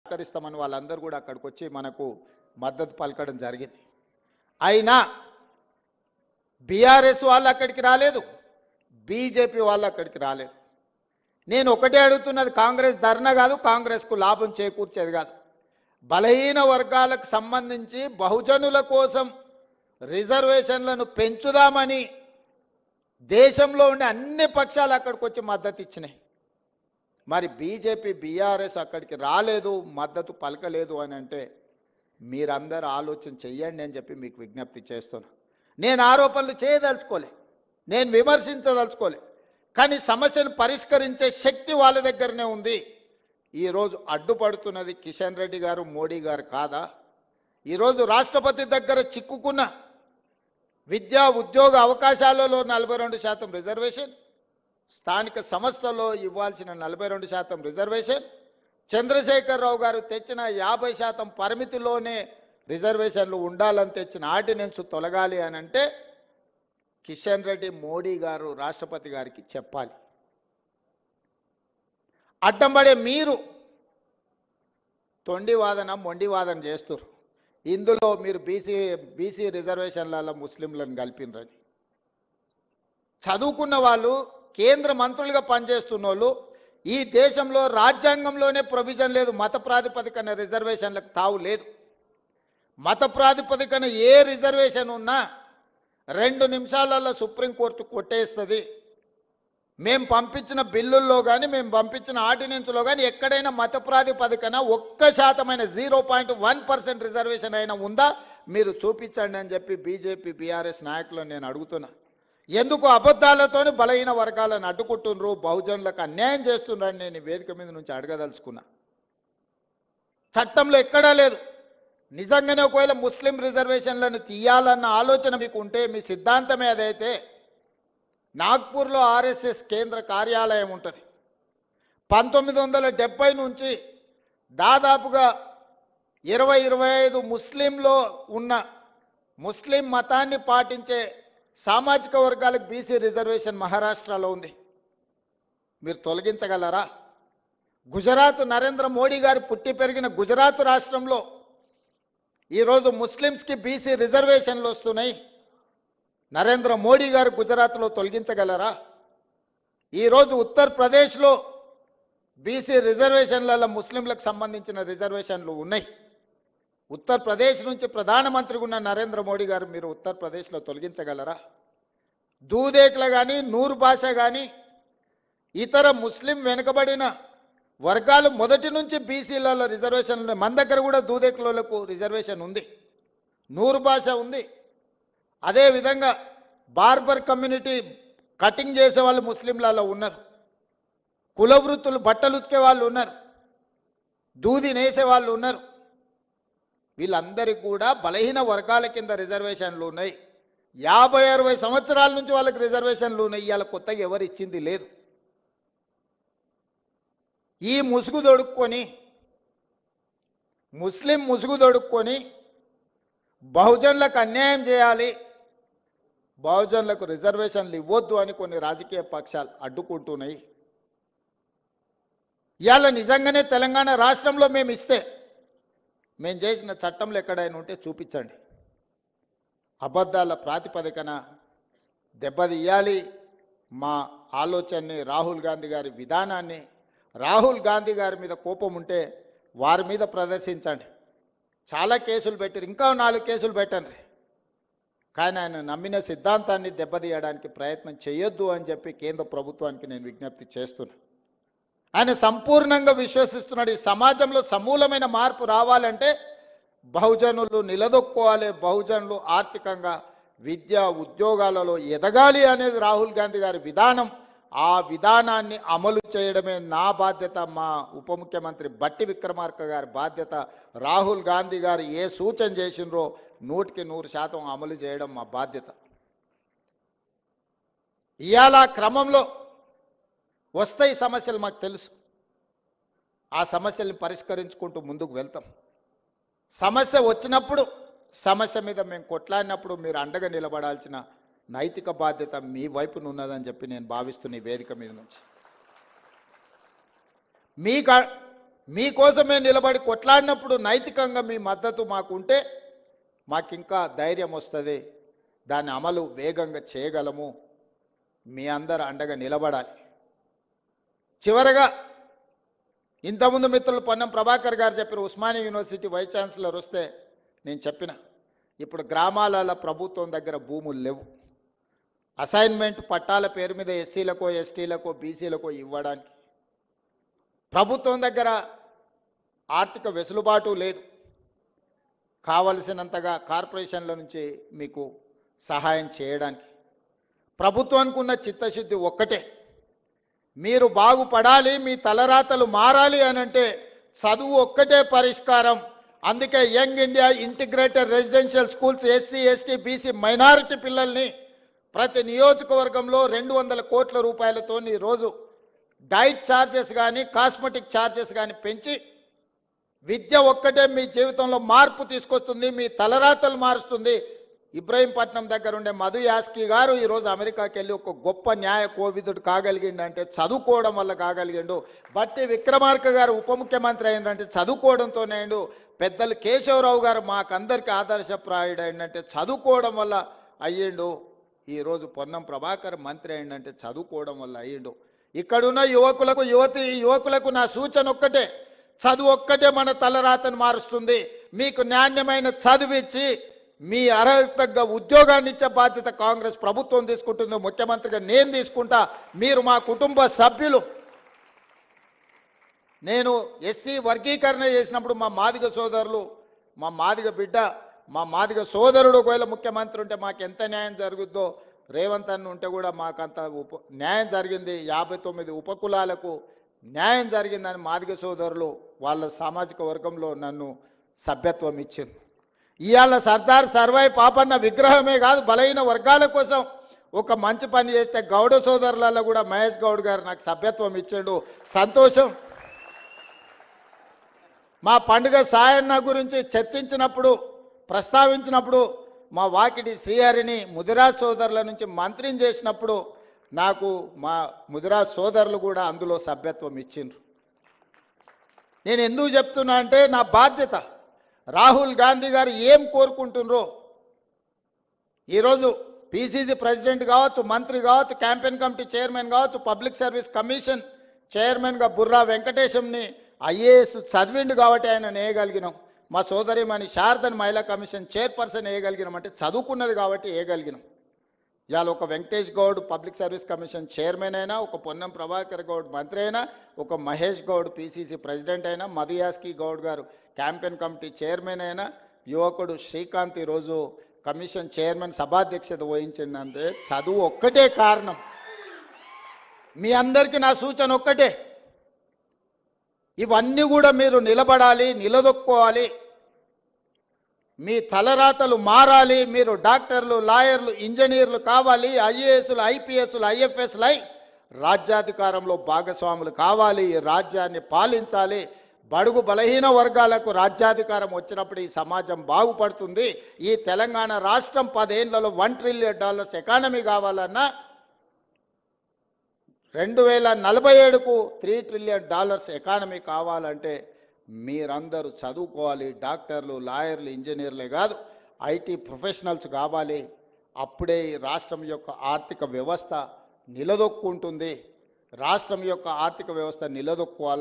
సహకరిస్తామని వాళ్ళందరూ కూడా అక్కడికి వచ్చి మనకు మద్దతు పలకడం జరిగింది. అయినా బీఆర్ఎస్ వాళ్ళు అక్కడికి రాలేదు, బీజేపీ వాళ్ళు అక్కడికి రాలేదు. నేను ఒకటే అడుగుతున్నది, కాంగ్రెస్ ధర్నా కాదు, కాంగ్రెస్కు లాభం చేకూర్చేది కాదు. బలహీన వర్గాలకు సంబంధించి బహుజనుల కోసం రిజర్వేషన్లను పెంచుదామని దేశంలో ఉండే అన్ని పక్షాలు అక్కడికి వచ్చి మద్దతు ఇచ్చినాయి. మరి బీజేపీ బీఆర్ఎస్ అక్కడికి రాలేదు, మద్దతు పలకలేదు అని అంటే మీరందరూ ఆలోచన చెయ్యండి అని చెప్పి మీకు విజ్ఞప్తి చేస్తున్నా. నేను ఆరోపణలు చేయదలుచుకోలే, నేను విమర్శించదలుచుకోలే, కానీ సమస్యను పరిష్కరించే శక్తి వాళ్ళ దగ్గరనే ఉంది. ఈరోజు అడ్డుపడుతున్నది కిషన్ రెడ్డి గారు, మోడీ గారు కాదా? ఈరోజు రాష్ట్రపతి దగ్గర చిక్కుకున్న విద్యా ఉద్యోగ అవకాశాలలో 42% రిజర్వేషన్, స్థానిక సంస్థల్లో ఇవ్వాల్సిన 42% రిజర్వేషన్, చంద్రశేఖరరావు గారు తెచ్చిన 50% పరిమితిలోనే రిజర్వేషన్లు ఉండాలని తెచ్చిన ఆర్డినెన్స్ తొలగాలి అని అంటే కిషన్ రెడ్డి, మోడీ గారు రాష్ట్రపతి గారికి చెప్పాలి. అడ్డంపడే మీరు తొండి వాదన, మొండి వాదన చేస్తారు. ఇందులో మీరు బీసీ రిజర్వేషన్లలో ముస్లింలను కలిపినరని. చదువుకున్న వాళ్ళు, కేంద్ర మంత్రులుగా పనిచేస్తున్న వాళ్ళు, ఈ దేశంలో రాజ్యాంగంలోనే ప్రొవిజన్ లేదు, మత ప్రాతిపదికన రిజర్వేషన్లకు తావు లేదు. మత ప్రాతిపదికన ఏ రిజర్వేషన్ ఉన్నా 2 నిమిషాలలో సుప్రీంకోర్టు కొట్టేస్తుంది. మేము పంపించిన బిల్లుల్లో కానీ, మేము పంపించిన ఆర్డినెన్స్లో కానీ ఎక్కడైనా మత ప్రాతిపదికన 1% 0.1% రిజర్వేషన్ అయినా ఉందా మీరు చూపించండి అని చెప్పి బీజేపీ బీఆర్ఎస్ నాయకులను నేను అడుగుతున్నా. ఎందుకు అబద్ధాలతోని బలహీన వర్గాలను అడ్డుకుంటున్నారు, బహుజనులకు అన్యాయం చేస్తున్నారని నేను వేదిక మీద నుంచి అడగదలుచుకున్నా. చట్టంలో ఎక్కడా లేదు. నిజంగానే ఒకవేళ ముస్లిం రిజర్వేషన్లను తీయాలన్న ఆలోచన మీకు ఉంటే, మీ సిద్ధాంతమే అదైతే, నాగ్పూర్లో ఆర్ఎస్ఎస్ కేంద్ర కార్యాలయం ఉంటుంది. 1970 నుంచి దాదాపుగా 20-25 ముస్లింలో ఉన్న ముస్లిం మతాన్ని పాటించే సామాజిక వర్గాలకు బీసీ రిజర్వేషన్ మహారాష్ట్రలో ఉంది. మీరు తొలగించగలరా? గుజరాత్, నరేంద్ర మోడీ గారు పుట్టి పెరిగిన గుజరాత్ రాష్ట్రంలో ఈరోజు ముస్లిమ్స్కి బీసీ రిజర్వేషన్లు వస్తున్నాయి. నరేంద్ర మోడీ గారు గుజరాత్లో తొలగించగలరా? ఈరోజు ఉత్తరప్రదేశ్లో బీసీ రిజర్వేషన్లలో ముస్లింలకు సంబంధించిన రిజర్వేషన్లు ఉన్నాయి. ఉత్తరప్రదేశ్ నుంచి ప్రధానమంత్రిగా ఉన్న నరేంద్ర మోడీ గారు మీరు ఉత్తరప్రదేశ్లో తొలగించగలరా? దూదేకుల కానీ, నూరు భాష కానీ, ఇతర ముస్లిం వెనుకబడిన వర్గాలు మొదటి నుంచి బీసీలలో రిజర్వేషన్ ఉన్నాయి. మన దగ్గర కూడా దూదేకులకు రిజర్వేషన్ ఉంది, నూరు భాష ఉంది. అదేవిధంగా బార్బర్ కమ్యూనిటీ, కటింగ్ చేసే వాళ్ళు ముస్లింలలో ఉన్నారు, కుల వృత్తులు, బట్టలు ఉతికే వాళ్ళు ఉన్నారు, దూది నేసే వాళ్ళు ఉన్నారు. వీళ్ళందరికీ కూడా బలహీన వర్గాల కింద రిజర్వేషన్లు ఉన్నాయి. 50-60 సంవత్సరాల నుంచి వాళ్ళకి రిజర్వేషన్లు ఉన్నాయి. ఇవాళ కొత్తగా ఎవరు ఇచ్చింది లేదు. ఈ ముసుగు దొడుక్కొని, ముస్లిం ముసుగు దొడుక్కొని బహుజనులకు అన్యాయం చేయాలి, బహుజనులకు రిజర్వేషన్లు ఇవ్వద్దు అని కొన్ని రాజకీయ పక్షాలు అడ్డుకుంటున్నాయి. ఇవాళ నిజంగానే తెలంగాణ రాష్ట్రంలో మేము ఇస్తే, మేము చేసిన చట్టంలో ఎక్కడైనా ఉంటే చూపించండి. అబద్ధాల ప్రాతిపదికన దెబ్బతీయాలి మా ఆలోచనని, రాహుల్ గాంధీ గారి విధానాన్ని. రాహుల్ గాంధీ గారి మీద కోపం ఉంటే వారి మీద ప్రదర్శించండి. చాలా కేసులు పెట్టారు, ఇంకా 4 కేసులు పెట్టండి. కానీ ఆయన నమ్మిన సిద్ధాంతాన్ని దెబ్బతీయడానికి ప్రయత్నం చేయొద్దు అని చెప్పి కేంద్ర ప్రభుత్వానికి నేను విజ్ఞప్తి చేస్తున్నా. ఆయన సంపూర్ణంగా విశ్వసిస్తున్నాడు, ఈ సమాజంలో సమూలమైన మార్పు రావాలంటే బహుజనులు నిలదొక్కోవాలి, బహుజనులు ఆర్థికంగా, విద్య, ఉద్యోగాలలో ఎదగాలి అనేది రాహుల్ గాంధీ గారి విధానం. ఆ విధానాన్ని అమలు చేయడమే నా బాధ్యత, మా ఉప ముఖ్యమంత్రి బట్టి విక్రమార్క గారి బాధ్యత. రాహుల్ గాంధీ గారు ఏ సూచన చేసినరో 100% అమలు చేయడం మా బాధ్యత. ఇవాళ క్రమంలో వస్తాయి సమస్యలు, మాకు తెలుసు. ఆ సమస్యల్ని పరిష్కరించుకుంటూ ముందుకు వెళ్తాం. సమస్య వచ్చినప్పుడు, సమస్య మీద మేము కొట్లాడినప్పుడు మీరు అండగా నిలబడాల్సిన నైతిక బాధ్యత మీ వైపున ఉన్నదని చెప్పి నేను భావిస్తున్న ఈ వేదిక మీద నుంచి మీకోసమే నిలబడి కొట్లాడినప్పుడు నైతికంగా మీ మద్దతు మాకుంటే మాకింకా ధైర్యం వస్తుంది, దాని అమలు వేగంగా చేయగలము. మీ అందరు అండగా నిలబడాలి. చివరగా ఇంతకుముందు మిత్రులు పొన్నం ప్రభాకర్ గారు చెప్పిన ఉస్మానియా యూనివర్సిటీ వైస్ ఛాన్సలర్ వస్తే నేను చెప్పిన, ఇప్పుడు గ్రామాలలో ప్రభుత్వం దగ్గర భూములు లేవు. అసైన్మెంట్ పట్టాల పేరు మీద ఎస్సీలకో ఎస్టీలకో బీసీలకో ఇవ్వడానికి ప్రభుత్వం దగ్గర ఆర్థిక వెసులుబాటు లేదు. కావలసినంతగా కార్పొరేషన్ల నుంచి మీకు సహాయం చేయడానికి ప్రభుత్వానికి ఉన్న చిత్తశుద్ధి ఒక్కటే, మీరు బాగుపడాలి, మీ తలరాతలు మారాలి అనంటే చదువు ఒక్కటే పరిష్కారం. అందుకే young India integrated residential schools SC ST BC minority పిల్లల్ని ప్రతి నియోజకవర్గంలో 200 కోట్ల రూపాయలతో ఈరోజు డైట్ ఛార్జెస్ కానీ కాస్మెటిక్ ఛార్జెస్ కానీ పెంచి విద్య ఒక్కటే మీ జీవితంలో మార్పు తీసుకొస్తుంది, మీ తలరాతలు మారుస్తుంది. ఇబ్రహీంపట్నం దగ్గర ఉండే మధు యాస్కి గారు ఈరోజు అమెరికాకి వెళ్ళి ఒక గొప్ప న్యాయ కోవిదుడు కాగలిగిండంటే చదువుకోవడం వల్ల కాగలిగిండు. బట్టి విక్రమార్క గారు ఉప ముఖ్యమంత్రి అయిందంటే చదువుకోవడంతోనే అయిండు. పెద్దలు కేశవరావు గారు మాకందరికీ ఆదర్శప్రాయుడు అయిందంటే చదువుకోవడం వల్ల అయ్యిండు. ఈరోజు పొన్నం ప్రభాకర్ మంత్రి అయిందంటే చదువుకోవడం వల్ల అయ్యిండు. ఇక్కడున్న యువకులకు నా సూచన ఒక్కటే, చదువు ఒక్కటే మన తలరాతను మారుస్తుంది. మీకు నాణ్యమైన చదివిచ్చి మీ అర్హత తగ్గ ఉద్యోగాన్ని ఇచ్చే బాధ్యత కాంగ్రెస్ ప్రభుత్వం తీసుకుంటుంది. ముఖ్యమంత్రిగా నేను తీసుకుంటా. మీరు మా కుటుంబ సభ్యులు. నేను ఎస్సీ వర్గీకరణ చేసినప్పుడు మా మాదిగ సోదరులు, మా మాదిగ బిడ్డ, మా మాదిగ సోదరుడు ఒకవేళ ముఖ్యమంత్రి ఉంటే మాకు ఎంత న్యాయం జరుగుద్దో, రేవంత్ అన్న ఉంటే కూడా మాకంత న్యాయం జరిగింది. 59 ఉపకులాలకు న్యాయం జరిగిందని మాదిగ సోదరులు వాళ్ళ సామాజిక వర్గంలో నన్ను సభ్యత్వం ఇచ్చింది. ఇవాళ సర్దార్ సర్వాయి పాపన్న విగ్రహమే కాదు, బలహీన వర్గాల కోసం ఒక మంచి పని చేస్తే గౌడ సోదరులలో కూడా మహేష్ గౌడ్ గారు నాకు సభ్యత్వం ఇచ్చాడు. సంతోషం. మా పండుగ సాయన్న గురించి చర్చించినప్పుడు, ప్రస్తావించినప్పుడు మా వాకిటి శ్రీహరిని ముదిరాజ్ సోదరుల నుంచి మంత్రిని చేసినప్పుడు నాకు మా ముదిరాజ్ సోదరులు కూడా అందులో సభ్యత్వం ఇచ్చిండ్రు. నేను ఎందుకు చెప్తున్నా అంటే నా బాధ్యత. రాహుల్ గాంధీ గారు ఏం కోరుకుంటున్నారో, ఈరోజు పీసీసీ ప్రెసిడెంట్ కావచ్చు, మంత్రి కావచ్చు, క్యాంపెయిన్ కమిటీ చైర్మన్ కావచ్చు, పబ్లిక్ సర్వీస్ కమిషన్ చైర్మన్గా బుర్రా వెంకటేశంని ఐఏఎస్ చదివిండు కాబట్టి ఆయన వేయగలిగినాం. మా సోదరిమణి శారదని మహిళా కమిషన్ చైర్పర్సన్ వేయగలిగినాం అంటే చదువుకున్నది కాబట్టి వేయగలిగినాం. ఇవాళ ఒక Venkatesh Goud public service commission chairman అయినా, ఒక పొన్నం ప్రభాకర్ గౌడ్ మంత్రి అయినా, ఒక మహేష్ గౌడ్ పీసీసీ ప్రెసిడెంట్ అయినా, మధు యాస్కి గౌడ్ గారు క్యాంపెయిన్ కమిటీ చైర్మన్ అయినా, యువకుడు శ్రీకాంత్ ఈరోజు కమిషన్ చైర్మన్ సభాధ్యక్షత వహించిందంటే చదువు ఒక్కటే కారణం. మీ అందరికీ నా సూచన ఒక్కటే, ఇవన్నీ కూడా మీరు నిలబడాలి, నిలదొక్కోవాలి. మీ తలరాతలు మారాలి. మీరు డాక్టర్లు, లాయర్లు, ఇంజనీర్లు కావాలి. ఐఏఎస్లు, ఐపీఎస్లు, ఐఎఫ్ఎస్లై రాజ్యాధికారంలో భాగస్వాములు కావాలి. ఈ రాజ్యాన్ని పాలించాలి. బడుగు బలహీన వర్గాలకు రాజ్యాధికారం వచ్చినప్పుడు ఈ సమాజం బాగుపడుతుంది. ఈ తెలంగాణ రాష్ట్రం 10 ఏళ్లలో $1 ట్రిలియన్ ఎకానమీ కావాలన్నా 2047కు $3 ట్రిలియన్ ఎకానమీ కావాలంటే మీరందరూ చదువుకోవాలి. డాక్టర్లు, లాయర్లు, ఇంజనీర్లే కాదు, ఐటీ ప్రొఫెషనల్స్ కావాలి. అప్పుడే ఈ రాష్ట్రం యొక్క ఆర్థిక వ్యవస్థ నిలదొక్కుంటుంది. రాష్ట్రం యొక్క ఆర్థిక వ్యవస్థ నిలదొక్కోవాలి.